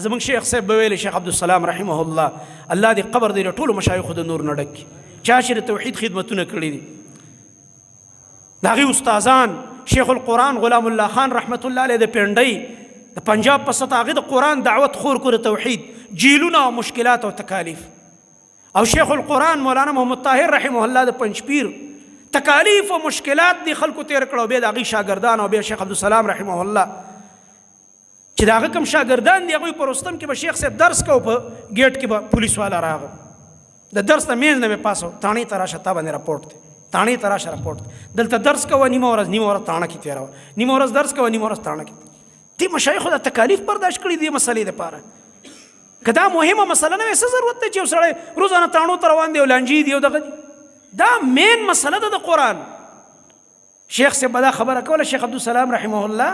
زمونږ شیخ صاحب به ویل شیخ عبدالسلام رحمه الله الله دې قبر دې له ټولو مشایخو د نور نه ډک کړي چا چې د توحید خدمتونه کړي دي د هغې استادان شیخ القرآن غلام الله خان رحمت الله علیه د پنډۍ د پنجاب په سطح هغې د قرآن دعوت خور کړو د توحید جیلونه او مشکلات او تکالیف او شیخ القرآن مولانا محمد طاهر رحمه الله د پنجپیر تکالیف او مشکلات دی خلکو تیر کړو بیا د هغې شاګردان او بیا شیخ عبدالسلام رحمه الله چې د هغه کوم شاګردان دي هغوی په رستم کې به شیخ صاحب درس کو په ګیټ کې به پولیس والا راغه د درس نه منځ نه مې پاسو تاڼې ته راشه تا باندې راپورټ دی تاڼې ته راشه راپورټ دی دلته درس کوه نیمه ورځ تاڼه کې تېروه نیمه ورځ درس کوه نیمه ورځ تاڼه کې دې مشایخو د تکالیف برداشت کړي دې مسلې دپاره که دا مهمه مسله نه وي څه ضرورت دی چې یو سړی روزانه تاڼو ته روان دی او لانجې دي او دغه دي دا مین مسله ده د قرآن شیخ صاحب به دا خبره کوله شیخ عبدالسلام رحمه الله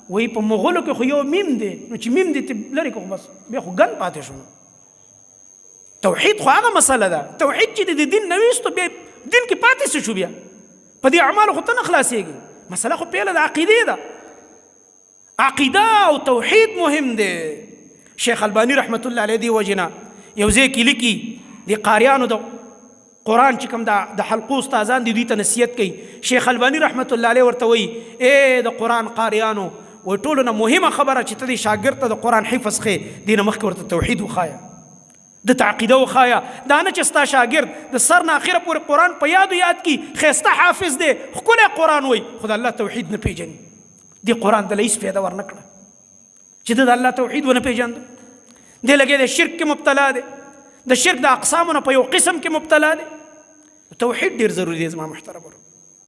وایي په مغولو کې خو یو میم دی نو چې میم دی ته لرې کړو بس بیا خو ګن پاتې شو توحید خو هغه مسله ده توحید چې د دین نه ویستو بیا دین کې پاتې شو بیا په دې اعمالو خو ته نه خلاصېږي مسله خو پیله د عقیدې ده عقیده او توحید مهم دی شیخ البانی رحمت الله علیه دی وجنه یو ځای کې لیکي د قاریانو د قرآن چې کوم د حلقو استادان دي دوی ته نصیحت کوي شیخ البانی رحمت الله علیه ورته وایي ای د قرآن قاریانو وایي ټولو نه مهمه خبره چې ته دې شاګرد ته د قرآن حفظ ښې دې نه مخکې ورته توحید وښایه د عقیده وښایه دا نه چې ستا شاګرد د سر نه اخره پورې قرآن په یادو یاد کړي ښایسته حافظ دی ښکلی قرآن وایي خو د الله توحید نه پېژني دې قرآن ته له هېڅ فایده ورنه کړه چې ته د الله توحید ونه پېژانده دې لګې د شرک کې مبتلا دی د شرک د اقسامو نه په یو قسم کې مبتلا دی توحید ډېر ضروري دی زما محترم ورو